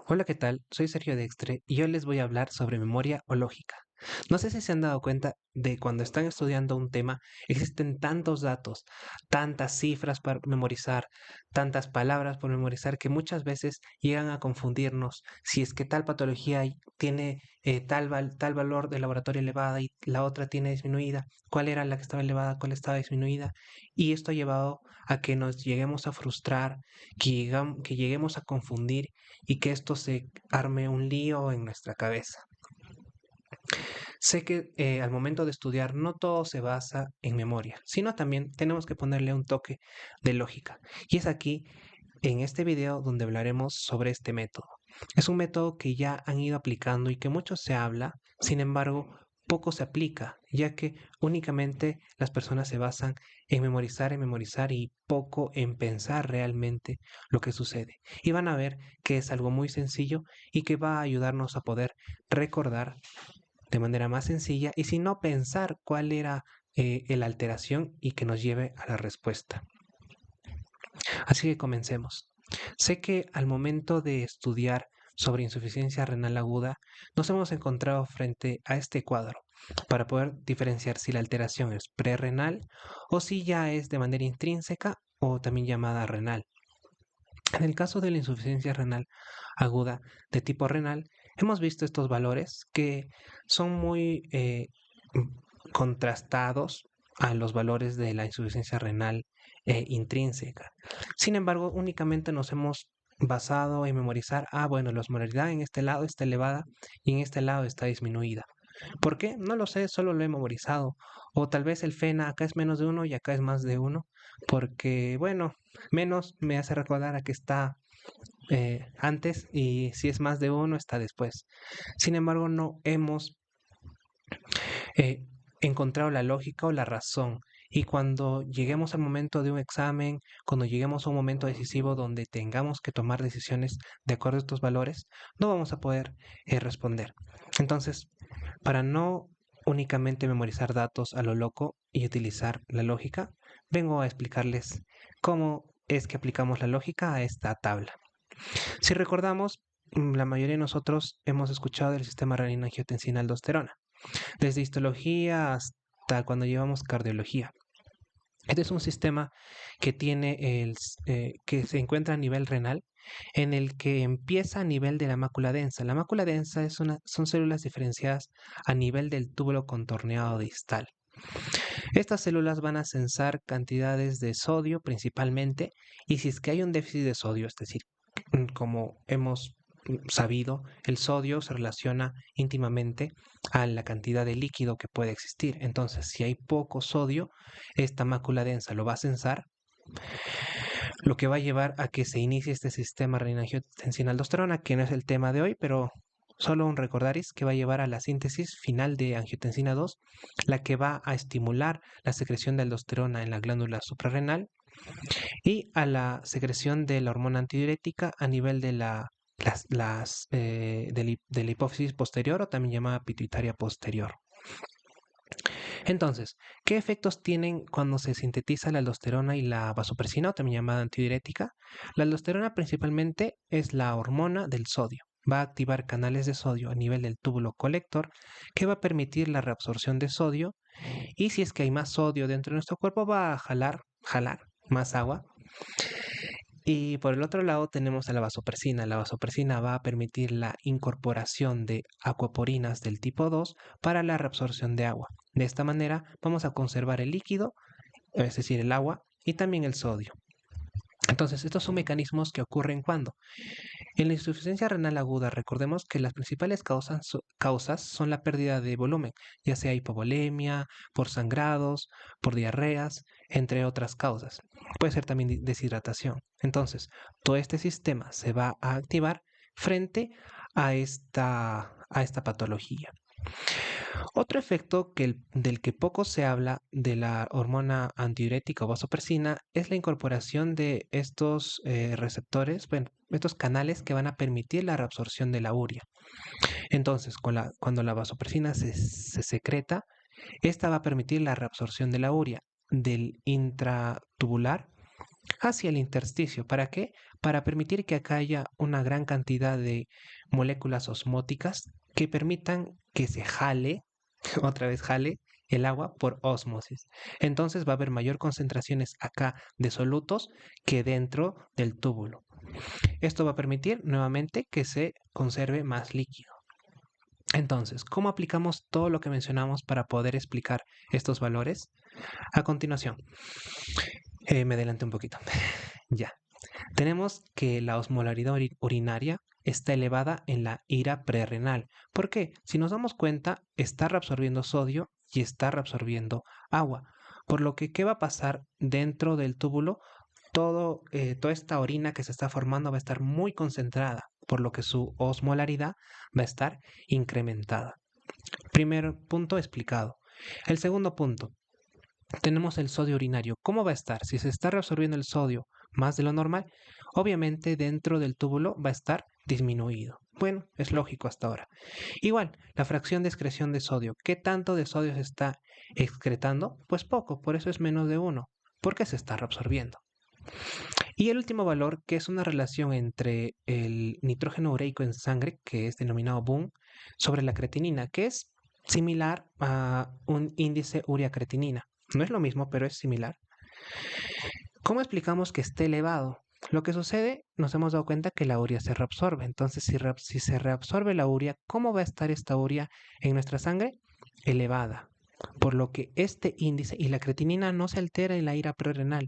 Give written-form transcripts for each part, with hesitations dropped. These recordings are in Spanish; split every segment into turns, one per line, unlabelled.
Hola, ¿qué tal? Soy Sergio Dextre y hoy les voy a hablar sobre memoria o lógica. No sé si se han dado cuenta de cuando están estudiando un tema, existen tantos datos, tantas cifras para memorizar, tantas palabras por memorizar que muchas veces llegan a confundirnos si es que tal patología tiene tal valor de laboratorio elevada y la otra tiene disminuida, cuál era la que estaba elevada, cuál estaba disminuida. Y esto ha llevado a que nos lleguemos a frustrar, que lleguemos a confundir y que esto se arme un lío en nuestra cabeza. Sé que al momento de estudiar no todo se basa en memoria, sino también tenemos que ponerle un toque de lógica. Y es aquí, en este video, donde hablaremos sobre este método. Es un método que ya han ido aplicando y que mucho se habla, sin embargo, poco se aplica, ya que únicamente las personas se basan en memorizar y poco en pensar realmente lo que sucede. Y van a ver que es algo muy sencillo y que va a ayudarnos a poder recordar de manera más sencilla y si no pensar cuál era la alteración y que nos lleve a la respuesta. Así que comencemos. Sé que al momento de estudiar sobre insuficiencia renal aguda, nos hemos encontrado frente a este cuadro para poder diferenciar si la alteración es prerrenal o si ya es de manera intrínseca o también llamada renal. En el caso de la insuficiencia renal aguda de tipo renal, hemos visto estos valores que son muy contrastados a los valores de la insuficiencia renal intrínseca. Sin embargo, únicamente nos hemos basado en memorizar, bueno, la osmolaridad en este lado está elevada y en este lado está disminuida. ¿Por qué? No lo sé, solo lo he memorizado. O tal vez el FENA acá es menos de uno y acá es más de uno, porque, bueno, menos me hace recordar a que está antes y si es más de uno está después. Sin embargo, no hemos eh, encontrado la lógica o la razón. Y cuando lleguemos al momento de un examen, cuando lleguemos a un momento decisivo donde tengamos que tomar decisiones de acuerdo a estos valores, no vamos a poder responder. Entonces, para no únicamente memorizar datos a lo loco y utilizar la lógica, vengo a explicarles cómo es que aplicamos la lógica a esta tabla. Si recordamos, la mayoría de nosotros hemos escuchado del sistema renina-angiotensina-aldosterona, desde histología hasta cuando llevamos cardiología. Este es un sistema que que se encuentra a nivel renal, en el que empieza a nivel de la mácula densa. La mácula densa son células diferenciadas a nivel del túbulo contorneado distal. Estas células van a sensar cantidades de sodio principalmente, y si es que hay un déficit de sodio, es decir, como hemos sabido, el sodio se relaciona íntimamente a la cantidad de líquido que puede existir. Entonces, si hay poco sodio, esta mácula densa lo va a sensar, lo que va a llevar a que se inicie este sistema renina-angiotensina-aldosterona, que no es el tema de hoy, pero solo un recordaris que va a llevar a la síntesis final de angiotensina 2, la que va a estimular la secreción de aldosterona en la glándula suprarrenal y a la secreción de la hormona antidiurética a nivel de de la hipófisis posterior o también llamada pituitaria posterior. Entonces, ¿qué efectos tienen cuando se sintetiza la aldosterona y la vasopresina o también llamada antidiurética? La aldosterona principalmente es la hormona del sodio. Va a activar canales de sodio a nivel del túbulo colector que va a permitir la reabsorción de sodio y si es que hay más sodio dentro de nuestro cuerpo va a jalar más agua y por el otro lado tenemos a la vasopresina. La vasopresina va a permitir la incorporación de acuaporinas del tipo 2 para la reabsorción de agua. De esta manera vamos a conservar el líquido, es decir, el agua, y también el sodio. Entonces, estos son mecanismos que ocurren cuando en la insuficiencia renal aguda, recordemos que las principales causas son la pérdida de volumen, ya sea hipovolemia, por sangrados, por diarreas, entre otras causas. Puede ser también deshidratación. Entonces, todo este sistema se va a activar frente a esta patología. Otro efecto del que poco se habla de la hormona antidiurética o vasopresina es la incorporación de estos receptores, bueno, estos canales que van a permitir la reabsorción de la urea. Entonces, cuando la vasopresina se secreta, esta va a permitir la reabsorción de la urea del intratubular hacia el intersticio. ¿Para qué? Para permitir que acá haya una gran cantidad de moléculas osmóticas que permitan que se jale, otra vez jale, el agua por ósmosis. Entonces va a haber mayor concentraciones acá de solutos que dentro del túbulo. Esto va a permitir nuevamente que se conserve más líquido. Entonces, ¿cómo aplicamos todo lo que mencionamos para poder explicar estos valores? A continuación, me adelanté un poquito. Ya. Tenemos que la osmolaridad urinaria está elevada en la ira prerrenal. ¿Por qué? Si nos damos cuenta, está reabsorbiendo sodio y está reabsorbiendo agua. Por lo que, ¿qué va a pasar dentro del túbulo? Toda esta orina que se está formando va a estar muy concentrada, por lo que su osmolaridad va a estar incrementada. Primer punto explicado. El segundo punto, tenemos el sodio urinario. ¿Cómo va a estar? Si se está reabsorbiendo el sodio más de lo normal, obviamente dentro del túbulo va a estar disminuido. Bueno, es lógico hasta ahora. Igual, la fracción de excreción de sodio. ¿Qué tanto de sodio se está excretando? Pues poco, por eso es menos de 1, porque se está reabsorbiendo. Y el último valor, que es una relación entre el nitrógeno ureico en sangre, que es denominado BUN, sobre la creatinina, que es similar a un índice urea-creatinina. No es lo mismo, pero es similar. ¿Cómo explicamos que esté elevado? Lo que sucede, nos hemos dado cuenta que la urea se reabsorbe. Entonces, si se reabsorbe la urea, ¿cómo va a estar esta urea en nuestra sangre? Elevada. Por lo que este índice y la creatinina no se altera en la ira prerrenal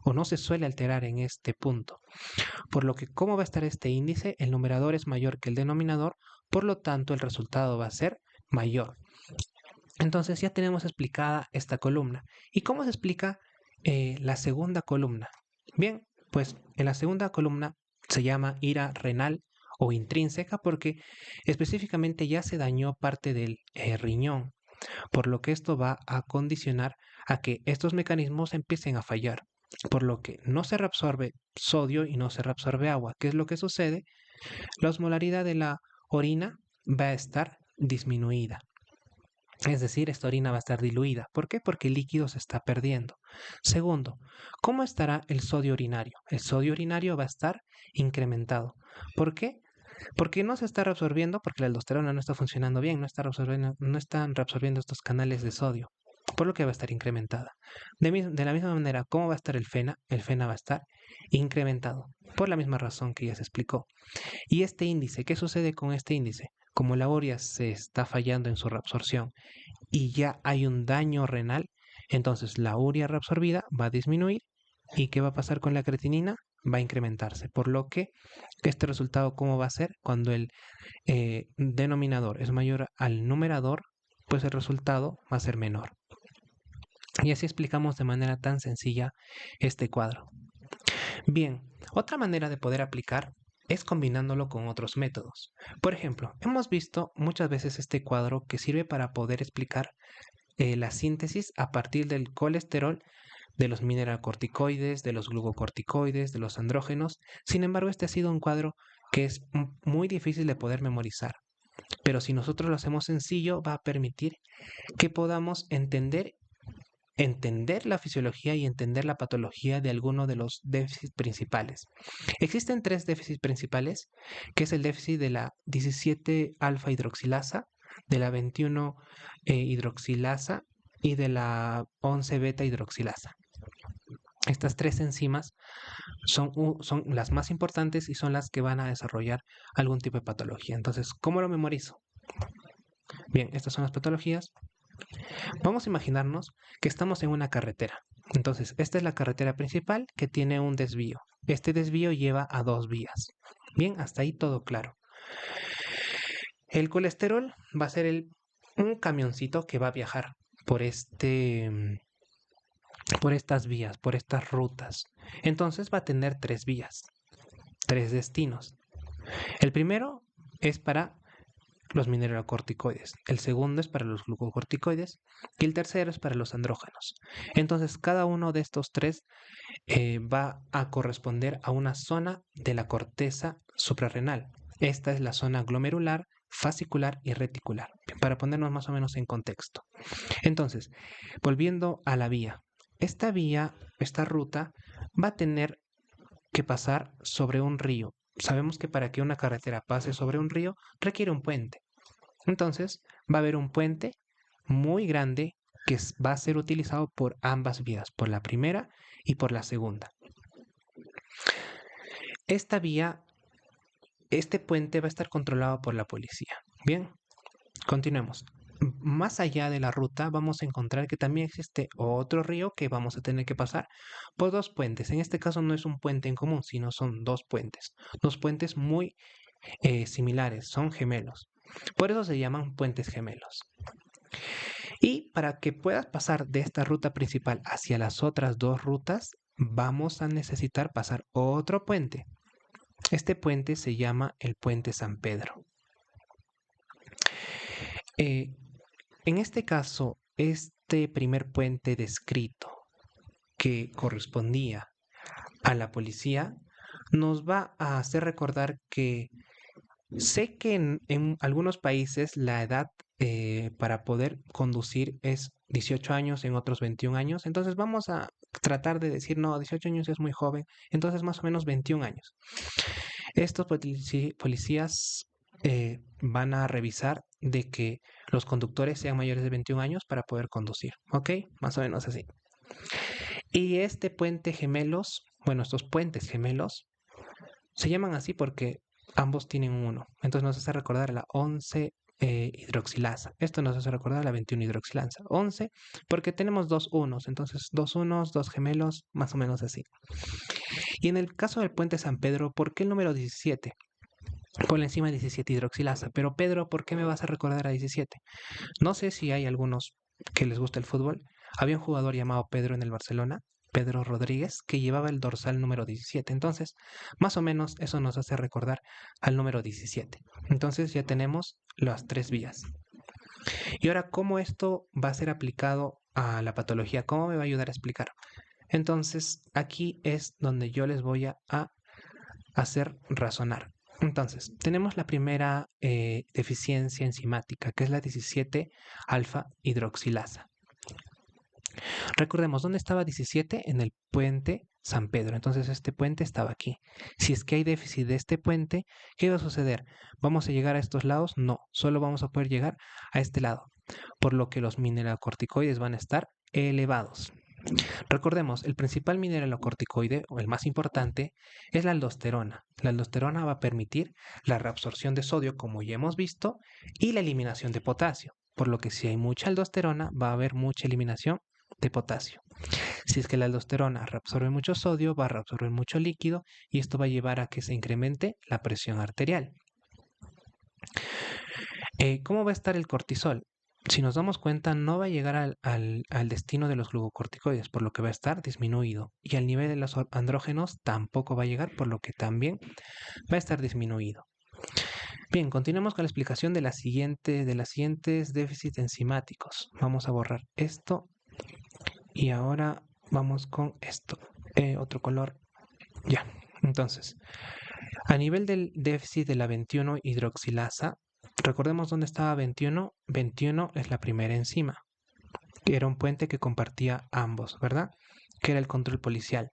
o no se suele alterar en este punto. Por lo que, ¿cómo va a estar este índice? El numerador es mayor que el denominador, por lo tanto, el resultado va a ser mayor. Entonces ya tenemos explicada esta columna. ¿Y cómo se explica la segunda columna? Bien, pues en la segunda columna se llama ira renal o intrínseca porque específicamente ya se dañó parte del riñón, por lo que esto va a condicionar a que estos mecanismos empiecen a fallar, por lo que no se reabsorbe sodio y no se reabsorbe agua. ¿Qué es lo que sucede? La osmolaridad de la orina va a estar disminuida. Es decir, esta orina va a estar diluida. ¿Por qué? Porque el líquido se está perdiendo. Segundo, ¿cómo estará el sodio urinario? El sodio urinario va a estar incrementado. ¿Por qué? Porque no se está reabsorbiendo, porque la aldosterona no está funcionando bien, no están reabsorbiendo estos canales de sodio, por lo que va a estar incrementada. De la misma manera, ¿cómo va a estar el fena? El fena va a estar incrementado, por la misma razón que ya se explicó. Y este índice, ¿qué sucede con este índice? Como la urea se está fallando en su reabsorción y ya hay un daño renal, entonces la urea reabsorbida va a disminuir. ¿Y qué va a pasar con la creatinina? Va a incrementarse. Por lo que este resultado, ¿cómo va a ser? Cuando el denominador es mayor al numerador, pues el resultado va a ser menor. Y así explicamos de manera tan sencilla este cuadro. Bien, otra manera de poder aplicar es combinándolo con otros métodos. Por ejemplo, hemos visto muchas veces este cuadro que sirve para poder explicar la síntesis a partir del colesterol, de los mineralocorticoides, de los glucocorticoides, de los andrógenos. Sin embargo, este ha sido un cuadro que es muy difícil de poder memorizar. Pero si nosotros lo hacemos sencillo, va a permitir que podamos entender la fisiología y entender la patología de alguno de los déficits principales. Existen tres déficits principales, que es el déficit de la 17 alfa hidroxilasa, de la 21 hidroxilasa y de la 11 beta hidroxilasa. Estas tres enzimas son las más importantes y son las que van a desarrollar algún tipo de patología. Entonces, ¿cómo lo memorizo? Bien, estas son las patologías. Vamos a imaginarnos que estamos en una carretera. Entonces, esta es la carretera principal que tiene un desvío. Este desvío lleva a dos vías. Bien, hasta ahí todo claro. El colesterol va a ser un camioncito que va a viajar por por estas vías, por estas rutas. Entonces va a tener tres vías, tres destinos. El primero es para los mineralocorticoides, el segundo es para los glucocorticoides y el tercero es para los andrógenos. Entonces, cada uno de estos tres va a corresponder a una zona de la corteza suprarrenal. Esta es la zona glomerular, fascicular y reticular, para ponernos más o menos en contexto. Entonces, volviendo a la vía. esta vía, esta ruta, va a tener que pasar sobre un río. Sabemos que para que una carretera pase sobre un río requiere un puente. Entonces, va a haber un puente muy grande que va a ser utilizado por ambas vías, por la primera y por la segunda. Esta vía, este puente va a estar controlado por la policía. Bien, continuemos. Más allá de la ruta vamos a encontrar que también existe otro río que vamos a tener que pasar por dos puentes. En este caso no es un puente en común, sino son dos puentes muy similares, son gemelos. Por eso se llaman puentes gemelos. Y para que puedas pasar de esta ruta principal hacia las otras dos rutas, vamos a necesitar pasar otro puente. Este puente se llama el Puente San Pedro. Eh, en este caso, este primer puente descrito que correspondía a la policía nos va a hacer recordar que sé que en algunos países la edad para poder conducir es 18 años, en otros 21 años. Entonces vamos a tratar de decir, no, 18 años es muy joven, entonces más o menos 21 años. Estos policías van a revisar de que los conductores sean mayores de 21 años para poder conducir, ¿ok? Más o menos así. Y este puente gemelos, bueno, estos puentes gemelos se llaman así porque ambos tienen un 1. Entonces nos hace recordar a la 11 hidroxilasa. Esto nos hace recordar a la 21 hidroxilasa. 11 porque tenemos dos unos. Entonces dos unos, dos gemelos, más o menos así. Y en el caso del puente San Pedro, ¿por qué el número 17? Por encima de 17 hidroxilasa. Pero Pedro, ¿por qué me vas a recordar a 17? No sé si hay algunos que les gusta el fútbol. Había un jugador llamado Pedro en el Barcelona, Pedro Rodríguez, que llevaba el dorsal número 17. Entonces, más o menos eso nos hace recordar al número 17. Entonces ya tenemos las tres vías. Y ahora, ¿cómo esto va a ser aplicado a la patología? ¿Cómo me va a ayudar a explicar? Entonces, aquí es donde yo les voy a hacer razonar. Entonces, tenemos la primera deficiencia enzimática, que es la 17 alfa hidroxilasa. Recordemos, ¿dónde estaba 17? En el puente San Pedro. Entonces, este puente estaba aquí. Si es que hay déficit de este puente, ¿qué va a suceder? ¿Vamos a llegar a estos lados? No, solo vamos a poder llegar a este lado, por lo que los mineralocorticoides van a estar elevados. Recordemos, el principal mineralocorticoide, o el más importante, es la aldosterona. La aldosterona va a permitir la reabsorción de sodio, como ya hemos visto, y la eliminación de potasio. Por lo que si hay mucha aldosterona, va a haber mucha eliminación de potasio. Si es que la aldosterona reabsorbe mucho sodio, va a reabsorber mucho líquido y esto va a llevar a que se incremente la presión arterial. ¿Cómo va a estar el cortisol? Si nos damos cuenta, no va a llegar al destino de los glucocorticoides, por lo que va a estar disminuido. Y al nivel de los andrógenos tampoco va a llegar, por lo que también va a estar disminuido. Bien, continuemos con la explicación de las siguientes déficits enzimáticos. Vamos a borrar esto y ahora vamos con esto. Otro color. Ya. Entonces, a nivel del déficit de la 21 hidroxilasa, recordemos dónde estaba 21. 21 es la primera enzima, que era un puente que compartía ambos, ¿verdad? Que era el control policial.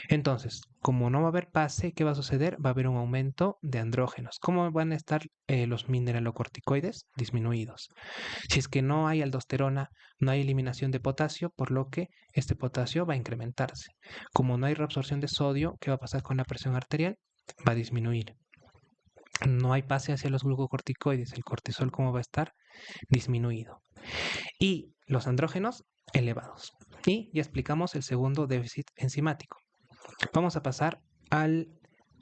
Entonces, como no va a haber pase, ¿qué va a suceder? Va a haber un aumento de andrógenos. ¿Cómo van a estar los mineralocorticoides? Disminuidos. Si es que no hay aldosterona, no hay eliminación de potasio, por lo que este potasio va a incrementarse. Como no hay reabsorción de sodio, ¿qué va a pasar con la presión arterial? Va a disminuir. No hay pase hacia los glucocorticoides. El cortisol, ¿cómo va a estar? Disminuido. Y los andrógenos elevados. Y ya explicamos el segundo déficit enzimático. Vamos a pasar al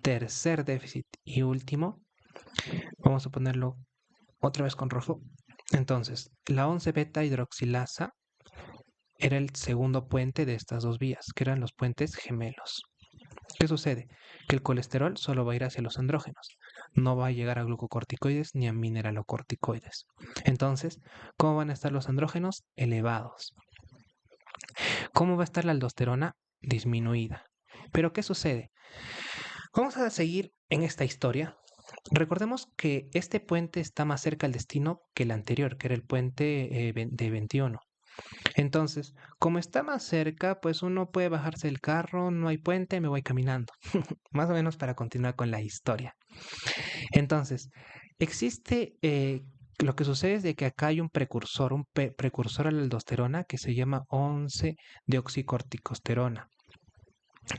tercer déficit y último. Vamos a ponerlo otra vez con rojo. Entonces, la 11 beta hidroxilasa era el segundo puente de estas dos vías, que eran los puentes gemelos. ¿Qué sucede? Que el colesterol solo va a ir hacia los andrógenos, no va a llegar a glucocorticoides ni a mineralocorticoides. Entonces, ¿cómo van a estar los andrógenos? Elevados. ¿Cómo va a estar la aldosterona? Disminuida. Pero ¿qué sucede? Vamos a seguir en esta historia. Recordemos que este puente está más cerca al destino que el anterior, que era el puente de 21. Entonces, como está más cerca, pues uno puede bajarse del carro, no hay puente, me voy caminando, más o menos para continuar con la historia. Entonces, existe, lo que sucede es de que acá hay un precursor, precursor a la aldosterona que se llama 11-deoxicorticosterona.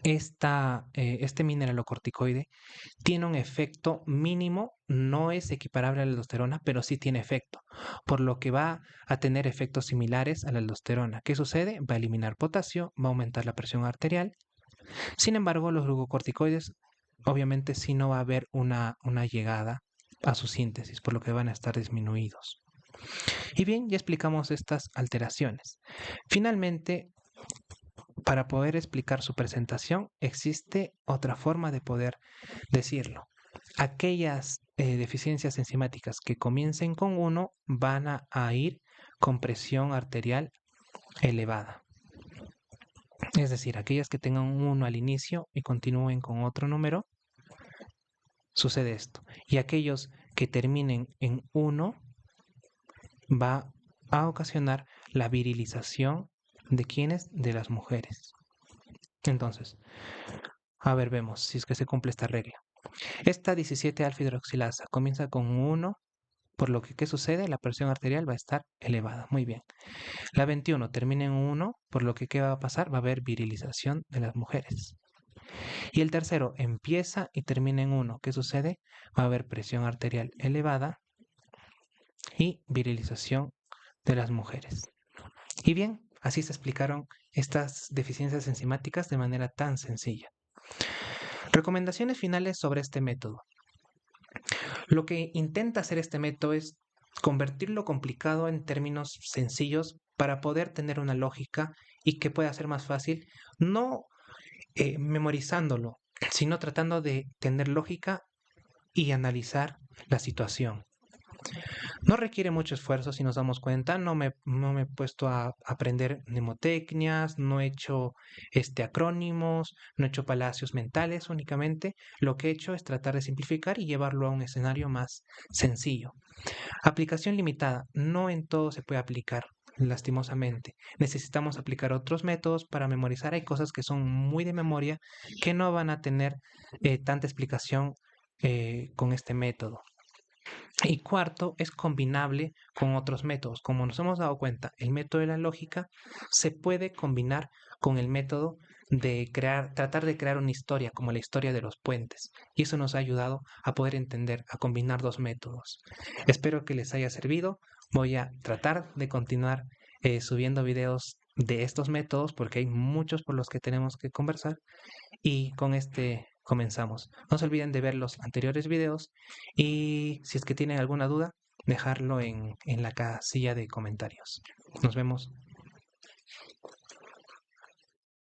Este mineralocorticoide tiene un efecto mínimo, no es equiparable a la aldosterona, pero sí tiene efecto, por lo que va a tener efectos similares a la aldosterona. ¿Qué sucede? Va a eliminar potasio, va a aumentar la presión arterial. Sin embargo, los glucocorticoides, obviamente sí no va a haber una llegada a su síntesis, por lo que van a estar disminuidos. Y bien, ya explicamos estas alteraciones. Finalmente, para poder explicar su presentación, existe otra forma de poder decirlo. Aquellas deficiencias enzimáticas que comiencen con uno van a ir con presión arterial elevada. Es decir, aquellas que tengan un 1 al inicio y continúen con otro número, sucede esto. Y aquellos que terminen en 1 va a ocasionar la virilización de quienes, de las mujeres. Entonces, a ver, vemos si es que se cumple esta regla. Esta 17-alfa hidroxilasa comienza con 1, por lo que, ¿qué sucede? La presión arterial va a estar elevada. Muy bien. La 21 termina en 1, por lo que, ¿qué va a pasar? Va a haber virilización de las mujeres. Y el tercero empieza y termina en 1. ¿Qué sucede? Va a haber presión arterial elevada y virilización de las mujeres. Y bien, así se explicaron estas deficiencias enzimáticas de manera tan sencilla. Recomendaciones finales sobre este método. Lo que intenta hacer este método es convertir lo complicado en términos sencillos para poder tener una lógica y que pueda ser más fácil, no memorizándolo, sino tratando de tener lógica y analizar la situación. No requiere mucho esfuerzo si nos damos cuenta, no me he puesto a aprender mnemotecnias, no he hecho acrónimos, no he hecho palacios mentales únicamente. Lo que he hecho es tratar de simplificar y llevarlo a un escenario más sencillo. Aplicación limitada, no en todo se puede aplicar. Lastimosamente, necesitamos aplicar otros métodos para memorizar. Hay cosas que son muy de memoria que no van a tener tanta explicación con este método. Y cuarto, es combinable con otros métodos. Como nos hemos dado cuenta, el método de la lógica se puede combinar con el método de tratar de crear una historia, como la historia de los puentes. Y eso nos ha ayudado a poder entender, a combinar dos métodos. Espero que les haya servido. Voy a tratar de continuar subiendo videos de estos métodos porque hay muchos por los que tenemos que conversar. Y con este comenzamos. No se olviden de ver los anteriores videos y si es que tienen alguna duda, dejarlo en la casilla de comentarios. Nos vemos.